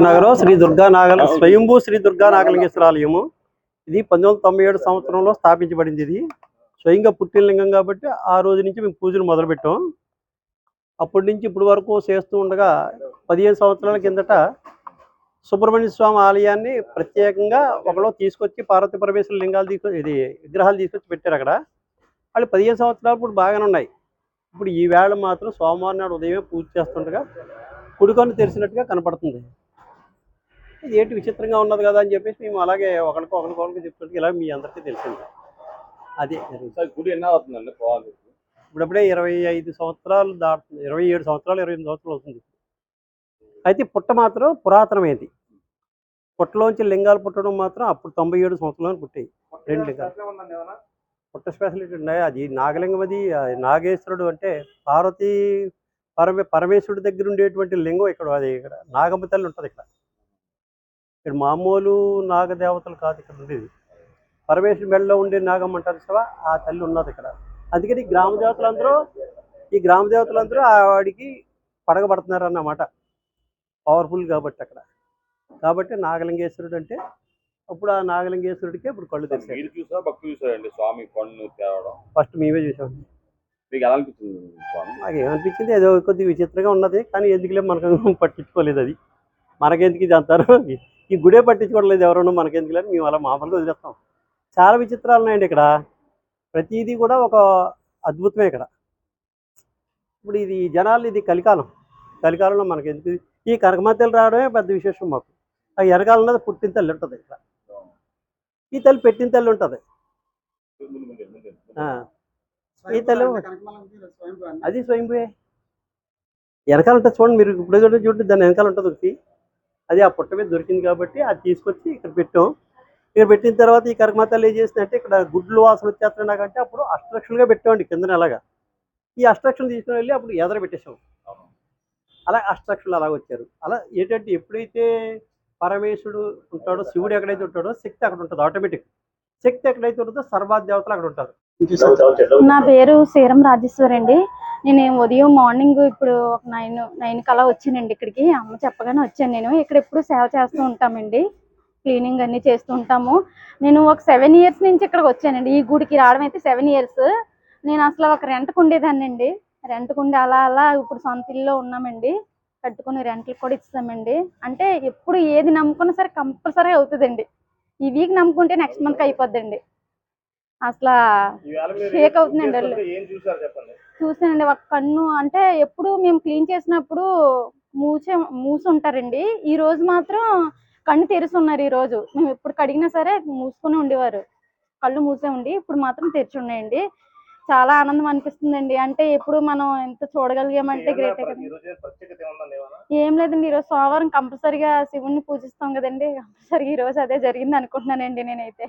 నగరం శ్రీ దుర్గా స్వయంభూ శ్రీ దుర్గా నాగలింగేశ్వర ఆలయము. ఇది 1997 సంవత్సరంలో స్థాపించబడింది. ఇది స్వయంగా పుట్టిన లింగం కాబట్టి ఆ రోజు నుంచి మేము పూజలు మొదలుపెట్టాం. అప్పటి నుంచి ఇప్పటి వరకు చేస్తూ ఉండగా 15 సంవత్సరాల కిందట సుబ్రహ్మణ్య స్వామి ఆలయాన్ని ప్రత్యేకంగా ఒకలో తీసుకొచ్చి పార్వతీ పరమేశ్వర లింగాలు విగ్రహాలు తీసుకొచ్చి పెట్టారు అక్కడ. వాళ్ళు 15 సంవత్సరాలు ఇప్పుడు బాగానే ఉన్నాయి. ఇప్పుడు ఈ వేళ మాత్రం సోమవారం నాడు ఉదయమే పూజ చేస్తుండగా కుడికొన్ను తెరిచినట్టుగా కనపడుతుంది. ఇది ఏంటి విచిత్రంగా ఉన్నది కదా అని చెప్పేసి మేము అలాగే ఒకరికొకరికి చెప్తుంటే ఇలా మీ అందరికీ తెలిసింది. అదే గుడి ఎన్ని అవుతుందండి? ఇప్పుడప్పుడే 25 సంవత్సరాలు దాటుతుంది, 27 సంవత్సరాలు 28 సంవత్సరాలు అవుతుంది. అయితే పుట్ట మాత్రం పురాతనమైంది. పుట్టలోంచి లింగాలు పుట్టడం మాత్రం అప్పుడు 97 సంవత్సరాలు పుట్టాయి. 2 లింగాలు. పుట్ట స్పెషాలిటీ ఉన్నాయి. అది నాగలింగం. అది నాగేశ్వరుడు అంటే పార్వతీ పరమేశ్వరుడి దగ్గర ఉండేటువంటి లింగం ఇక్కడ. అది ఇక్కడ నాగమ్మ తల్లి ఉంటుంది. ఇక్కడ మామూలు నాగదేవతలు కాదు ఇక్కడ ఉండేది. పరమేశ్వరుడి మెడలో ఉండే నాగమ్మ అంటారు కదా, ఆ తల్లి ఉన్నది ఇక్కడ. అందుకని ఈ గ్రామ దేవతలందరూ ఆవిడికి పడగబడుతున్నారు అన్నమాట. పవర్ఫుల్ కాబట్టి అక్కడ. కాబట్టి నాగలింగేశ్వరుడు అంటే అప్పుడు ఆ నాగలింగేశ్వరుడికి ఇప్పుడు కళ్ళు తెరిచారు. ఫస్ట్ మేమే చూసాం. నాకేమనిపించింది, ఏదో కొద్దిగా విచిత్రంగా ఉన్నది. కానీ ఎందుకులే మనకు పట్టించుకోలేదు. అది మనకెందుకు ఇది అంటారు. ఈ గుడే పట్టించుకోవట్లేదు ఎవరన్నా, మనకెందుకులేని మేము అలా మామూలుగా వదిలేస్తాం. చాలా విచిత్రాలు ఉన్నాయండి ఇక్కడ. ప్రతిదీ కూడా ఒక అద్భుతమే ఇక్కడ. ఇప్పుడు ఇది జనాలు, ఇది కలికాలంలో మనకెందుకు ఈ కనకమతలు రావడమే పెద్ద విశేషం మాకు. ఆ ఎరగాలన్నది పుట్టిన తల్లి ఉంటుంది ఇక్కడ. ఈ తల్లి పెట్టిన తల్లి ఉంటుంది. ఈ తల్లి అది స్వయంభూయే. వెనకాల ఉంటుంది చూడండి, మీరు ఇప్పుడు చూడండి, దాని వెనకాల ఉంటుంది ఒకటి. అది ఆ పుట్ట మీద దొరికింది కాబట్టి అది తీసుకొచ్చి ఇక్కడ పెట్టాం. ఇక్కడ పెట్టిన తర్వాత ఈ కనకమతలు ఏం చేసిందంటే ఇక్కడ గుడ్లు వాసన వచ్చేస్తున్నాయి నాకంటే అప్పుడు అస్ట్రక్షన్గా పెట్టామండి కిందన. అలాగా ఈ అస్ట్రక్షన్ తీసుకుని వెళ్ళి అప్పుడు ఎదర పెట్టేసాం. అలా అస్ట్రక్షన్లు అలా వచ్చారు. అలా ఏంటంటే ఎప్పుడైతే పరమేశ్వరుడు ఉంటాడో, శివుడు ఎక్కడైతే ఉంటాడో శక్తి అక్కడ ఉంటుంది. ఆటోమేటిక్ శక్తి ఎక్కడైతే ఉంటుందో సర్వాదేవతలు అక్కడ ఉంటారు. నా పేరు శ్రీరం రాజేశ్వరి అండి. నేను ఉదయం మార్నింగ్ ఇప్పుడు ఒక 9 కలా వచ్చానండి ఇక్కడికి. అమ్మ చెప్పగానే వచ్చాను. నేను ఇక్కడ ఎప్పుడు సేవ చేస్తూ ఉంటామండి, క్లీనింగ్ అన్నీ చేస్తూ ఉంటాము. నేను ఒక 7 ఇయర్స్ నుంచి ఇక్కడికి వచ్చానండి. ఈ గుడికి రావడం అయితే 7 ఇయర్స్. నేను అసలు ఒక రెంట్కు ఉండేదాన్ని అండి. రెంట్కు ఉండి అలా ఇప్పుడు సొంత ఇల్లులో ఉన్నామండి. కట్టుకుని రెంట్లు కూడా ఇస్తామండి. అంటే ఎప్పుడు ఏది నమ్ముకున్నా సరే కంపల్సరీ అవుతుందండి. ఈ వీక్ నమ్ముకుంటే నెక్స్ట్ మంత్ అయిపోద్దండి. అసలు షేక్ అవుతుందండి. చూసానండి ఒక కన్ను. అంటే ఎప్పుడు మేము క్లీన్ చేసినప్పుడు మూసి ఉంటారండి. ఈ రోజు మాత్రం కన్ను తెరిచి ఉన్నారు. ఈ రోజు మేము ఎప్పుడు కడిగినా సరే మూసుకుని ఉండేవారు, కళ్ళు మూసే ఉండి. ఇప్పుడు మాత్రం తెరిచి ఉన్నాయండి. చాలా ఆనందం అనిపిస్తుందండి. అంటే ఎప్పుడు మనం ఎంత చూడగలిగామంటే గ్రేట్ కదా. ఏం లేదండి, ఈరోజు సోమవారం కంపల్సరీగా శివుణ్ణి పూజిస్తాం కదండి. కంపల్సరీగా ఈరోజు అదే జరిగింది అనుకుంటున్నానండి నేనైతే.